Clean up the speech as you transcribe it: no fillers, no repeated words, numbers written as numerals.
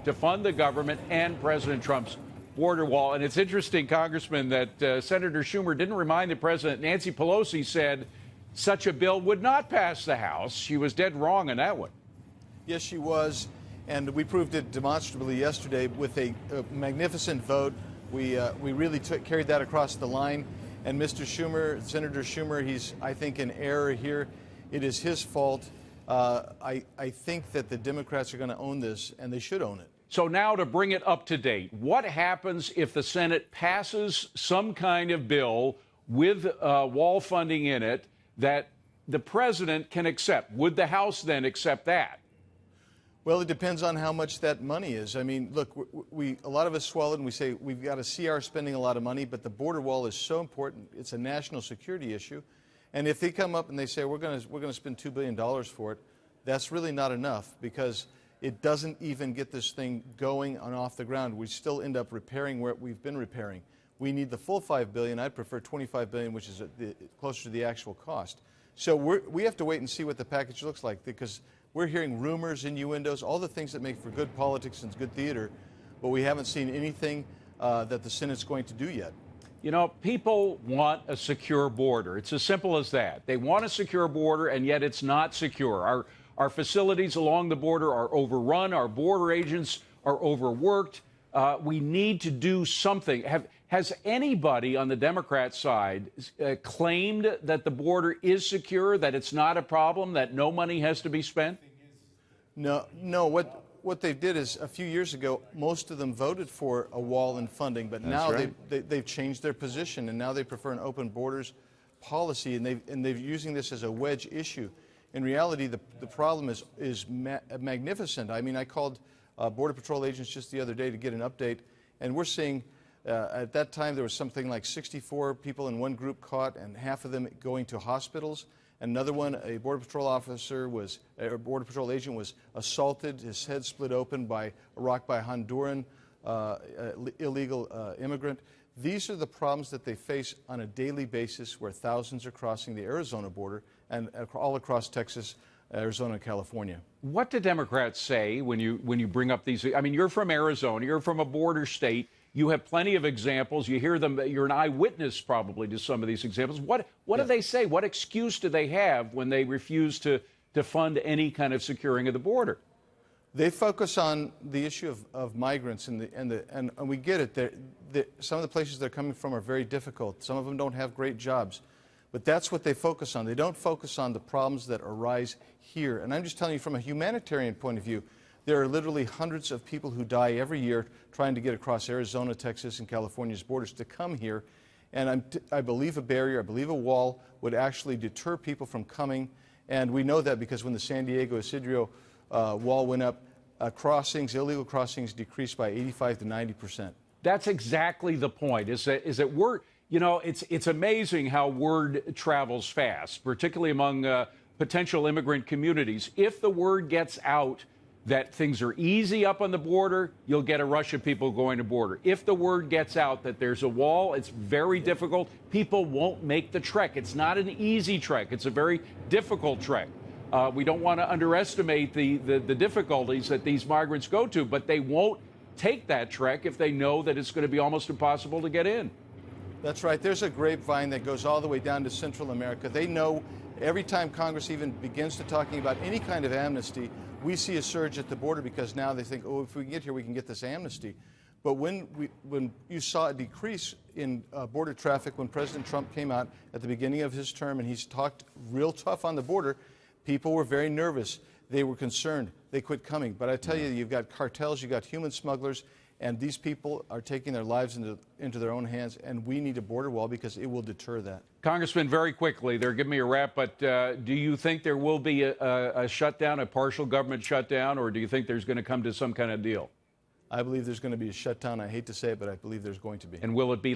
to fund the government and President Trump's border wall. And it's interesting, Congressman, that Senator Schumer didn't remind the president. Nancy Pelosi said such a bill would not pass the House. She was dead wrong on that one. Yes, she was. And we proved it demonstrably yesterday with a magnificent vote. We really carried that across the line. And Mr. Schumer, Senator Schumer, he's, I think, in error here. It is his fault. I think that the Democrats are going to own this, and they should own it. So now to bring it up to date, what happens if the Senate passes some kind of bill with wall funding in it that the president can accept? Would the House then accept that? Well, it depends on how much that money is. I mean, look, a lot of us swallow it and we say we've got to see our spending a lot of money, but the border wall is so important. It's a national security issue. And if they come up and they say we're going to spend $2 billion for it, that's really not enough, because it doesn't even get this thing going and off the ground. We still end up repairing where we've been repairing. We need the full $5 billion. I'd prefer $25 billion, which is closer to the actual cost. So we have to wait and see what the package looks like, because we're hearing rumors, innuendos, all the things that make for good politics and good theater, but we haven't seen anything that the Senate's going to do yet. You know, people want a secure border. It's as simple as that. They want a secure border, and yet it's not secure. Our facilities along the border are overrun. Our border agents are overworked. We need to do something. Has anybody on the Democrat side claimed that the border is secure, that it's not a problem, that no money has to be spent? No. What they did is, a few years ago, most of them voted for a wall and funding, but now they've changed their position, and now they prefer an open borders policy, and they're using this as a wedge issue. In reality, the problem is magnificent. I mean, I called Border Patrol agents just the other day to get an update, and we're seeing at that time there was something like 64 people in one group caught, and half of them going to hospitals. Another one, a Border Patrol officer a Border Patrol agent was assaulted, his head split open by a rock by a Honduran illegal immigrant. These are the problems that they face on a daily basis, where thousands are crossing the Arizona border and all across Texas, Arizona, and California. What do Democrats say when you bring up these? I mean, you're from Arizona. You're from a border state. You have plenty of examples. You hear them. You're an eyewitness probably to some of these examples. What do they say? What excuse do they have when they refuse to fund any kind of securing of the border? They focus on the issue of migrants, and we get it. Some of the places they're coming from are very difficult. Some of them don't have great jobs. But that's what they focus on. They don't focus on the problems that arise here. And I'm just telling you, from a humanitarian point of view, there are literally hundreds of people who die every year trying to get across Arizona, Texas, and California's borders to come here. And I believe a barrier, I believe a wall would actually deter people from coming. And we know that because when the San Diego Isidro wall went up, illegal crossings decreased by 85 to 90%. That's exactly the point. Is that we're, you know, it's amazing how word travels fast, particularly among potential immigrant communities. If the word gets out that things are easy up on the border, you'll get a rush of people going to border. If the word gets out that there's a wall, it's very difficult. People won't make the trek. It's not an easy trek. It's a very difficult trek. We don't want to underestimate the difficulties that these migrants go to, but they won't take that trek if they know that it's going to be almost impossible to get in. That's right. There's a grapevine that goes all the way down to Central America. They know every time Congress even begins to talking about any kind of amnesty, we see a surge at the border, because now they think, oh, if we can get here, we can get this amnesty. But when you saw a decrease in border traffic when President Trump came out at the beginning of his term and he's talked real tough on the border, people were very nervous. They were concerned. They quit coming. But I tell you, you've got cartels, you've got human smugglers, and these people are taking their lives into their own hands, and we need a border wall because it will deter that. Congressman, very quickly, they're giving me a wrap, but do you think there will be a shutdown, a partial government shutdown, or do you think there's going to come to some kind of deal? I believe there's going to be a shutdown. I hate to say it, but I believe there's going to be. And will it be